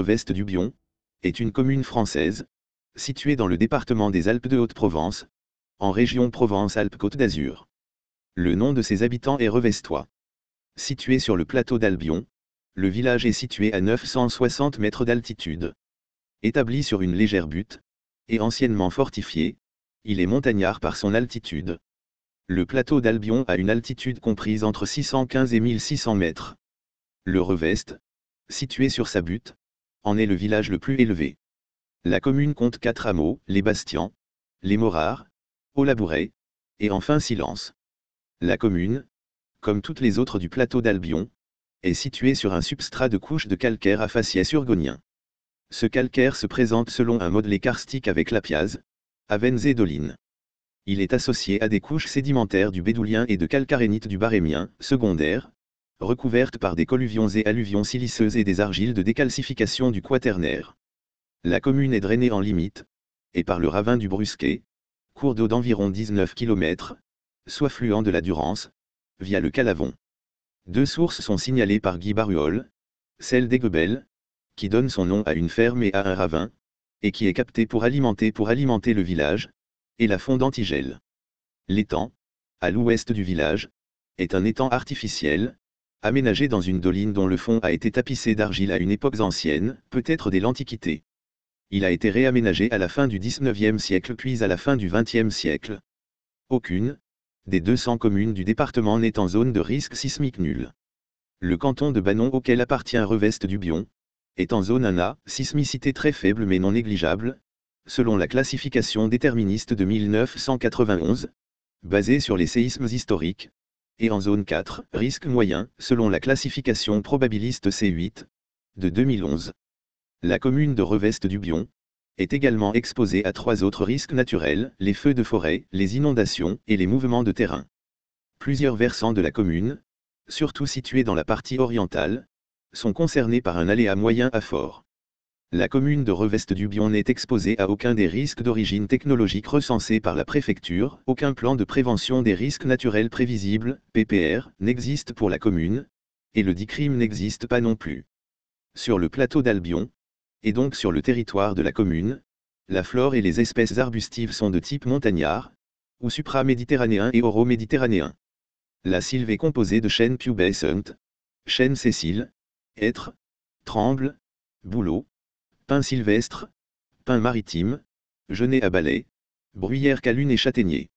Revest du Bion est une commune française, située dans le département des Alpes de Haute-Provence, en région Provence-Alpes-Côte d'Azur. Le nom de ses habitants est Revestois. Situé sur le plateau d'Albion, le village est situé à 960 mètres d'altitude. Établi sur une légère butte, et anciennement fortifié, il est montagnard par son altitude. Le plateau d'Albion a une altitude comprise entre 615 et 1600 mètres. Le Revest, situé sur sa butte, en est le village le plus élevé. La commune compte 4 hameaux, les Bastians, les Morards, Au-Labouret, et enfin Silence. La commune, comme toutes les autres du plateau d'Albion, est située sur un substrat de couche de calcaire à faciès urgonien. Ce calcaire se présente selon un modelé karstique avec lapiaz, avennes et dolines. Il est associé à des couches sédimentaires du bédoulien et de calcarénite du barémien, secondaires, recouvertes par des colluvions et alluvions siliceuses et des argiles de décalcification du quaternaire. La commune est drainée en limite, et par le ravin du Brusquet, cours d'eau d'environ 19 km, soit affluent de la Durance, via le Calavon. 2 sources sont signalées par Guy Baruol, celle d'Aiguebelle, qui donne son nom à une ferme et à un ravin, et qui est captée pour alimenter le village, et la Font d'Antigel. L'étang, à l'ouest du village, est un étang artificiel, aménagé dans une doline dont le fond a été tapissé d'argile à une époque ancienne, peut-être dès l'Antiquité. Il a été réaménagé à la fin du XIXe siècle puis à la fin du XXe siècle. Aucune des 200 communes du département n'est en zone de risque sismique nul. Le canton de Banon auquel appartient Revest du Bion est en zone 1A, sismicité très faible mais non négligeable, selon la classification déterministe de 1991, basée sur les séismes historiques, et en zone 4, risque moyen, selon la classification probabiliste C8, de 2011. La commune de Revest du Bion est également exposée à 3 autres risques naturels, les feux de forêt, les inondations et les mouvements de terrain. Plusieurs versants de la commune, surtout situés dans la partie orientale, sont concernés par un aléa moyen à fort. La commune de Revest du Bion n'est exposée à aucun des risques d'origine technologique recensés par la préfecture, aucun plan de prévention des risques naturels prévisibles, PPR, n'existe pour la commune, et le DICRIM n'existe pas non plus. Sur le plateau d'Albion, et donc sur le territoire de la commune, la flore et les espèces arbustives sont de type montagnard, ou supraméditerranéen et oro-méditerranéen. La sylve est composée de chênes pubescentes, chênes sessiles, hêtres, trembles, bouleaux, pins sylvestres, pins maritimes, genêts à balai, bruyères calunes et châtaigniers.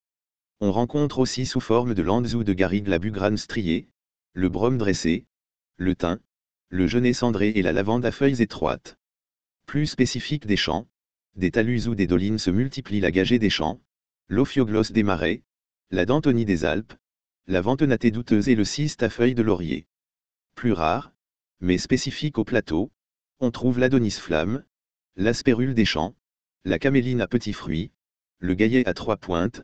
On rencontre aussi sous forme de landes ou de garrigues la bugrane striée, le brome dressé, le thym, le genêt cendré et la lavande à feuilles étroites. Plus spécifique des champs, des talus ou des dolines se multiplient la gagée des champs, l'ophioglosse des marais, la dantonie des Alpes, la ventenatée douteuse et le cyste à feuilles de laurier. Plus rare, mais spécifique au plateau, on trouve l'adonis flamme, l'aspérule des champs, la caméline à petits fruits, le gaillet à 3 pointes,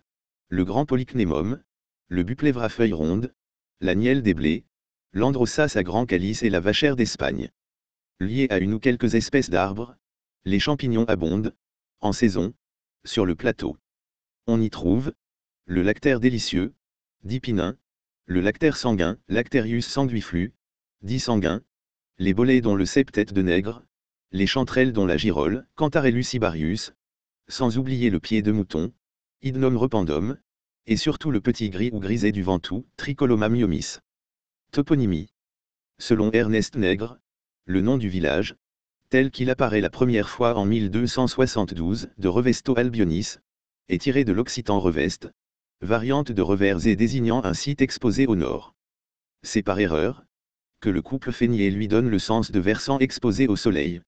le grand polycnémum, le buplèvre à feuilles rondes, la nielle des blés, l'androssas à grand calice et la vachère d'Espagne. Liés à une ou quelques espèces d'arbres, les champignons abondent, en saison, sur le plateau. On y trouve le lactaire délicieux, dit pinin, le lactaire sanguin, Lacterius sanguiflu, dit sanguin, les bolets dont le septet de nègre, les chanterelles dont la girole, Cantarellus cibarius, sans oublier le pied de mouton, Hydnum rependum, et surtout le petit gris ou griset du Ventoux, Tricoloma myomis. Toponymie. Selon Ernest Nègre, le nom du village, tel qu'il apparaît la première fois en 1272, de Revesto Albionis, est tiré de l'occitan Revest, variante de revers et désignant un site exposé au nord. C'est par erreur que le couple Fénier lui donne le sens de versant exposé au soleil.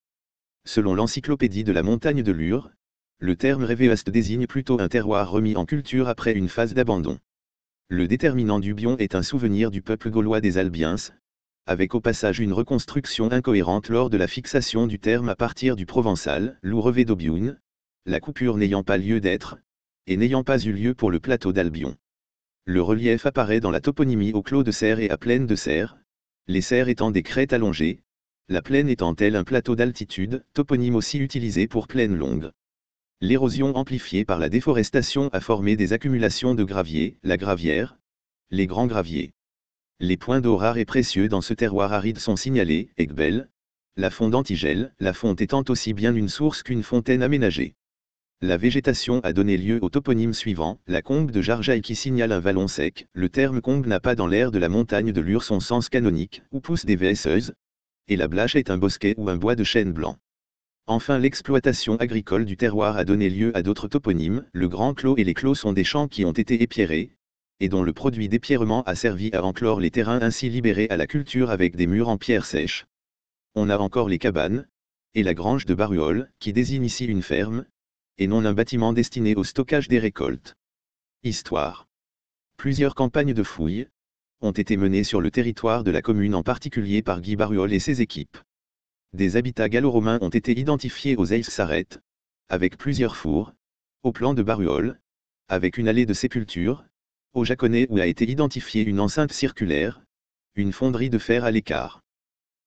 Selon l'encyclopédie de la montagne de Lure, le terme révéaste désigne plutôt un terroir remis en culture après une phase d'abandon. Le déterminant du Bion est un souvenir du peuple gaulois des Albiens, avec au passage une reconstruction incohérente lors de la fixation du terme à partir du provençal, l'Ourevedobiun, la coupure n'ayant pas lieu d'être, et n'ayant pas eu lieu pour le plateau d'Albion. Le relief apparaît dans la toponymie au clos de serre et à plaine de serre, les serres étant des crêtes allongées, la plaine étant elle un plateau d'altitude, toponyme aussi utilisé pour plaine longue. L'érosion amplifiée par la déforestation a formé des accumulations de graviers, la gravière, les grands graviers. Les points d'eau rares et précieux dans ce terroir aride sont signalés, Aiguebelle, la fonte antigel, la fonte étant aussi bien une source qu'une fontaine aménagée. La végétation a donné lieu au toponyme suivant, la combe de Jarjaille qui signale un vallon sec. Le terme combe n'a pas dans l'air de la montagne de Lure son sens canonique, où poussent des vesseuses, et la blache est un bosquet ou un bois de chêne blanc. Enfin, l'exploitation agricole du terroir a donné lieu à d'autres toponymes. Le Grand Clos et les Clos sont des champs qui ont été épierrés, et dont le produit d'épierrement a servi à enclore les terrains ainsi libérés à la culture avec des murs en pierre sèche. On a encore les cabanes, et la grange de Baruol, qui désigne ici une ferme, et non un bâtiment destiné au stockage des récoltes. Histoire. Plusieurs campagnes de fouilles ont été menées sur le territoire de la commune, en particulier par Guy Baruol et ses équipes. Des habitats gallo-romains ont été identifiés aux Eils-Sarrette, avec plusieurs fours, au plan de Baruol, avec une allée de sépulture, au Jaconnet où a été identifiée une enceinte circulaire, une fonderie de fer à l'écart.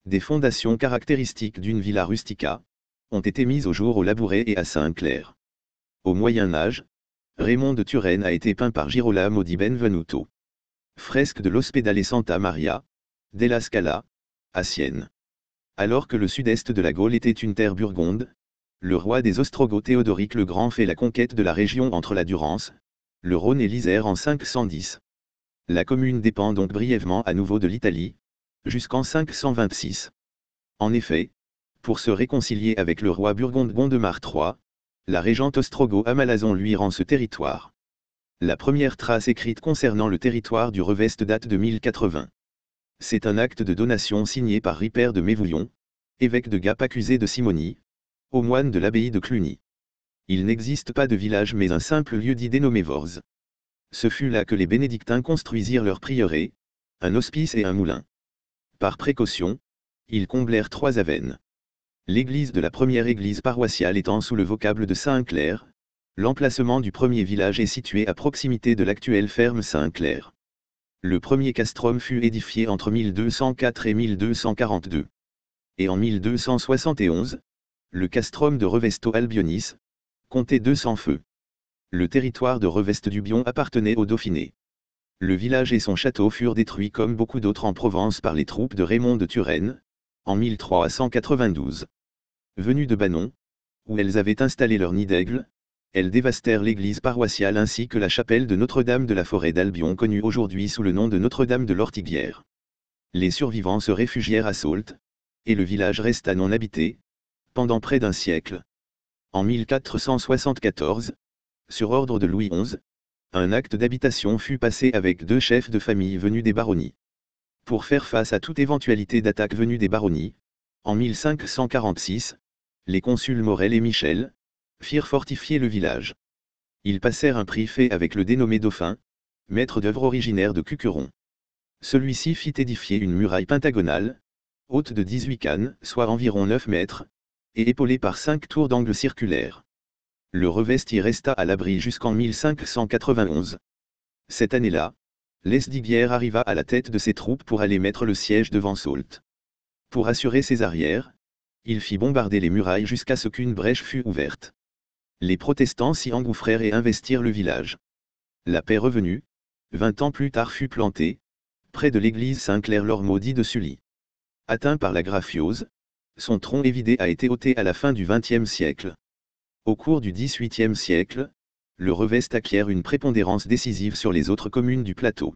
Des fondations caractéristiques d'une villa rustica ont été mises au jour au Labouret et à Saint-Clair. Au Moyen Âge, Raymond de Turenne a été peint par Girolamo di Benvenuto. Fresque de l'Ospedale Santa Maria, della Scala, à Sienne. Alors que le sud-est de la Gaule était une terre burgonde, le roi des Ostrogoths Théodoric le Grand fait la conquête de la région entre la Durance, le Rhône et l'Isère en 510. La commune dépend donc brièvement à nouveau de l'Italie, jusqu'en 526. En effet, pour se réconcilier avec le roi burgonde Gondemar III, la régente Ostrogo-Amalazon lui rend ce territoire. La première trace écrite concernant le territoire du Revest date de 1080. C'est un acte de donation signé par Ripert de Mévouillon, évêque de Gap accusé de simonie, aux moines de l'abbaye de Cluny. Il n'existe pas de village mais un simple lieu-dit dénommé Vorz. Ce fut là que les bénédictins construisirent leur prieuré, un hospice et un moulin. Par précaution, ils comblèrent 3 avennes. L'église de la première église paroissiale étant sous le vocable de Saint-Clair, l'emplacement du premier village est situé à proximité de l'actuelle ferme Saint-Clair. Le premier castrum fut édifié entre 1204 et 1242. Et en 1271, le castrum de Revesto Albionis comptait 200 feux. Le territoire de Revest-du-Bion appartenait au Dauphiné. Le village et son château furent détruits comme beaucoup d'autres en Provence par les troupes de Raymond de Turenne, en 1392. Venues de Banon, où elles avaient installé leur nid d'aigle, elles dévastèrent l'église paroissiale ainsi que la chapelle de Notre-Dame de la Forêt d'Albion connue aujourd'hui sous le nom de Notre-Dame de l'Ortiguière. Les survivants se réfugièrent à Sault, et le village resta non habité, pendant près d'un siècle. En 1474, sur ordre de Louis XI, un acte d'habitation fut passé avec 2 chefs de famille venus des baronnies. Pour faire face à toute éventualité d'attaque venue des baronnies, en 1546, les consuls Morel et Michel firent fortifier le village. Ils passèrent un préfet avec le dénommé Dauphin, maître d'œuvre originaire de Cuqueron. Celui-ci fit édifier une muraille pentagonale, haute de 18 cannes, soit environ 9 mètres, et épaulée par 5 tours d'angle circulaires. Le Revest y resta à l'abri jusqu'en 1591. Cette année-là, Lesdiguières arriva à la tête de ses troupes pour aller mettre le siège devant Sault. Pour assurer ses arrières, il fit bombarder les murailles jusqu'à ce qu'une brèche fût ouverte. Les protestants s'y engouffrèrent et investirent le village. La paix revenue, 20 ans plus tard fut plantée, près de l'église Saint-Clair-l'Ormaudit de Sully. Atteint par la graphiose, son tronc évidé a été ôté à la fin du XXe siècle. Au cours du XVIIIe siècle, le Revest acquiert une prépondérance décisive sur les autres communes du plateau.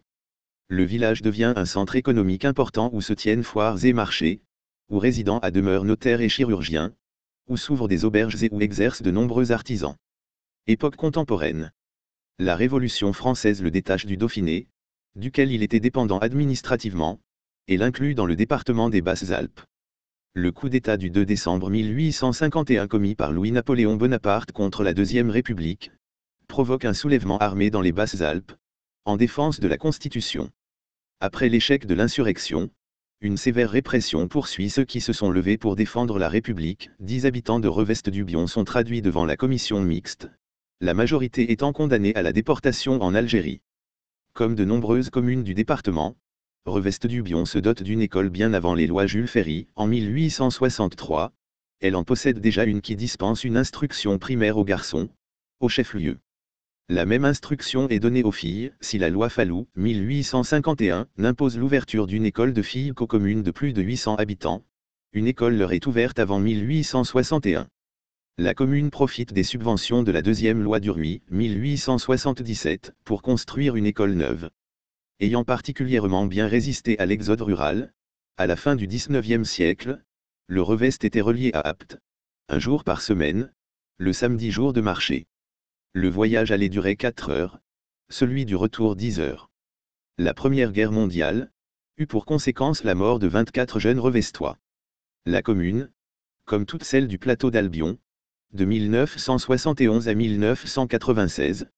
Le village devient un centre économique important où se tiennent foires et marchés, où résident à demeure notaires et chirurgiens, où s'ouvrent des auberges et où exercent de nombreux artisans. Époque contemporaine. La Révolution française le détache du Dauphiné, duquel il était dépendant administrativement, et l'inclut dans le département des Basses-Alpes. Le coup d'État du 2 décembre 1851 commis par Louis-Napoléon Bonaparte contre la Deuxième République, provoque un soulèvement armé dans les Basses-Alpes, en défense de la Constitution. Après l'échec de l'insurrection, une sévère répression poursuit ceux qui se sont levés pour défendre la République. 10 habitants de Revest-du-Bion sont traduits devant la commission mixte, la majorité étant condamnée à la déportation en Algérie. Comme de nombreuses communes du département, Revest-du-Bion se dote d'une école bien avant les lois Jules Ferry, en 1863. Elle en possède déjà une qui dispense une instruction primaire aux garçons, au chef-lieu. La même instruction est donnée aux filles, si la loi Fallou, 1851, n'impose l'ouverture d'une école de filles qu'aux communes de plus de 800 habitants, Une école leur est ouverte avant 1861. La commune profite des subventions de la deuxième loi Duruy, 1877, pour construire une école neuve. Ayant particulièrement bien résisté à l'exode rural, à la fin du XIXe siècle, le Revest était relié à Apt, un jour par semaine, le samedi jour de marché. Le voyage allait durer 4 heures, celui du retour 10 heures. La Première Guerre mondiale eut pour conséquence la mort de 24 jeunes Revestois. La commune, comme toutes celles du plateau d'Albion, de 1971 à 1996,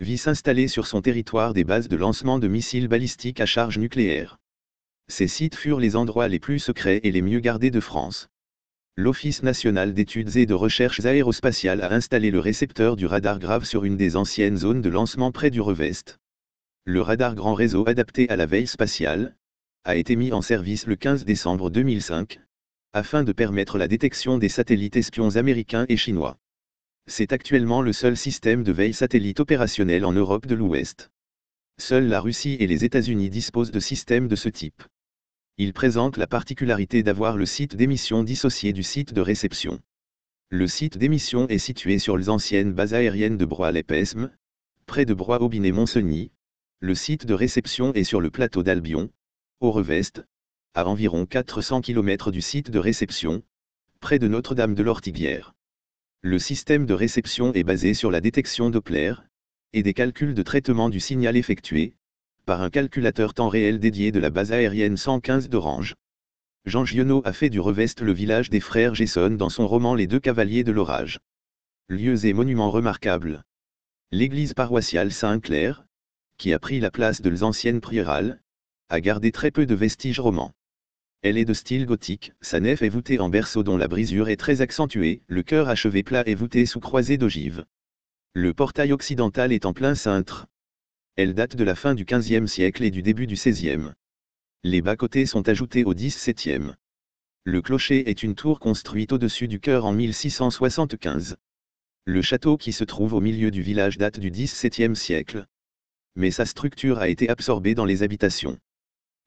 vit s'installer sur son territoire des bases de lancement de missiles balistiques à charge nucléaire. Ces sites furent les endroits les plus secrets et les mieux gardés de France. L'Office national d'études et de recherches aérospatiales a installé le récepteur du radar grave sur une des anciennes zones de lancement près du Revest. Le radar grand réseau adapté à la veille spatiale a été mis en service le 15 décembre 2005, afin de permettre la détection des satellites espions américains et chinois. C'est actuellement le seul système de veille satellite opérationnel en Europe de l'Ouest. Seule la Russie et les États-Unis disposent de systèmes de ce type. Il présente la particularité d'avoir le site d'émission dissocié du site de réception. Le site d'émission est situé sur les anciennes bases aériennes de Broye-les-Pesmes, près de Broye-Aubinet-Montcenis. Le site de réception est sur le plateau d'Albion, au Revest, à environ 400 km du site de réception, près de Notre-Dame de l'Ortiguière. Le système de réception est basé sur la détection Doppler, et des calculs de traitement du signal effectués, par un calculateur temps réel dédié de la base aérienne 115 d'Orange. Jean Giono a fait du Revest le village des frères Gesson dans son roman Les Deux Cavaliers de l'Orage. Lieux et monuments remarquables. L'église paroissiale Saint-Clair, qui a pris la place de l'ancienne priérale, a gardé très peu de vestiges romans. Elle est de style gothique, sa nef est voûtée en berceau dont la brisure est très accentuée, le chœur à chevet plat est voûté sous croisée d'ogives. Le portail occidental est en plein cintre. Elle date de la fin du XVe siècle et du début du XVIe. Les bas-côtés sont ajoutés au XVIIe. Le clocher est une tour construite au-dessus du chœur en 1675. Le château qui se trouve au milieu du village date du XVIIe siècle. Mais sa structure a été absorbée dans les habitations.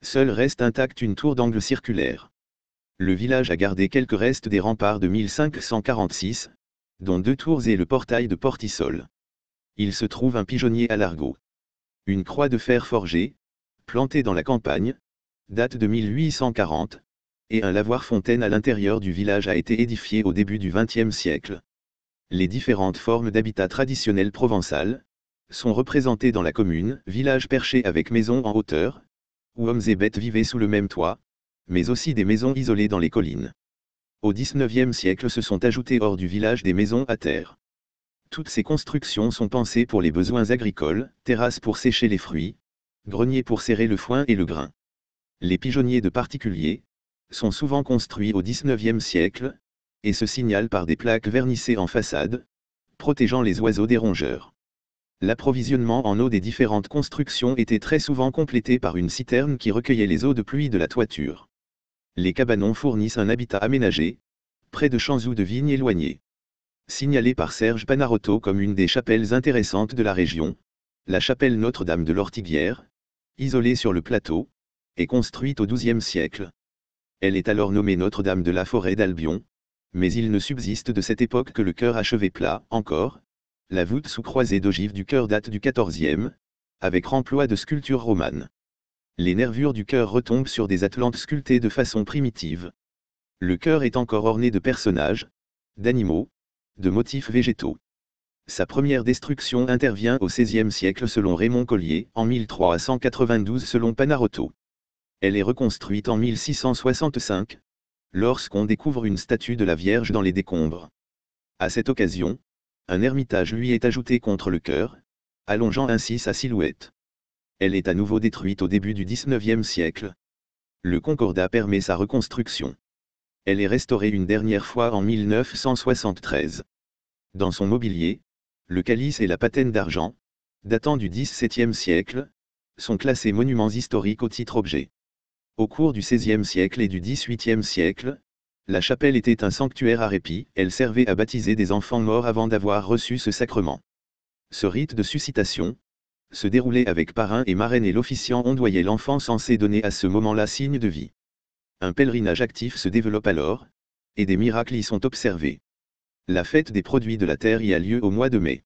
Seule reste intacte une tour d'angle circulaire. Le village a gardé quelques restes des remparts de 1546, dont 2 tours et le portail de Portissol. Il se trouve un pigeonnier à l'argot. Une croix de fer forgée, plantée dans la campagne, date de 1840, et un lavoir-fontaine à l'intérieur du village a été édifié au début du XXe siècle. Les différentes formes d'habitat traditionnel provençal sont représentées dans la commune, village perché avec maisons en hauteur, où hommes et bêtes vivaient sous le même toit, mais aussi des maisons isolées dans les collines. Au XIXe siècle se sont ajoutées hors du village des maisons à terre. Toutes ces constructions sont pensées pour les besoins agricoles, terrasses pour sécher les fruits, greniers pour serrer le foin et le grain. Les pigeonniers de particuliers sont souvent construits au XIXe siècle, et se signalent par des plaques vernissées en façade, protégeant les oiseaux des rongeurs. L'approvisionnement en eau des différentes constructions était très souvent complété par une citerne qui recueillait les eaux de pluie de la toiture. Les cabanons fournissent un habitat aménagé, près de champs ou de vignes éloignés. Signalée par Serge Panarotto comme une des chapelles intéressantes de la région, la chapelle Notre-Dame de l'Ortiguière, isolée sur le plateau, est construite au XIIe siècle. Elle est alors nommée Notre-Dame de la Forêt d'Albion, mais il ne subsiste de cette époque que le chœur à chevet plat, encore. La voûte sous croisée d'ogives du chœur date du XIVe, avec remploi de sculptures romanes. Les nervures du chœur retombent sur des atlantes sculptées de façon primitive. Le chœur est encore orné de personnages, d'animaux, de motifs végétaux. Sa première destruction intervient au XVIe siècle selon Raymond Collier, en 1392 selon Panarotto. Elle est reconstruite en 1665, lorsqu'on découvre une statue de la Vierge dans les décombres. À cette occasion, un ermitage lui est ajouté contre le chœur, allongeant ainsi sa silhouette. Elle est à nouveau détruite au début du XIXe siècle. Le Concordat permet sa reconstruction. Elle est restaurée une dernière fois en 1973. Dans son mobilier, le calice et la patène d'argent, datant du XVIIe siècle, sont classés monuments historiques au titre objet. Au cours du XVIe siècle et du XVIIIe siècle, la chapelle était un sanctuaire à répit, elle servait à baptiser des enfants morts avant d'avoir reçu ce sacrement. Ce rite de suscitation se déroulait avec parrain et marraine et l'officiant ondoyait l'enfant censé donner à ce moment-là signe de vie. Un pèlerinage actif se développe alors, et des miracles y sont observés. La fête des produits de la terre y a lieu au mois de mai.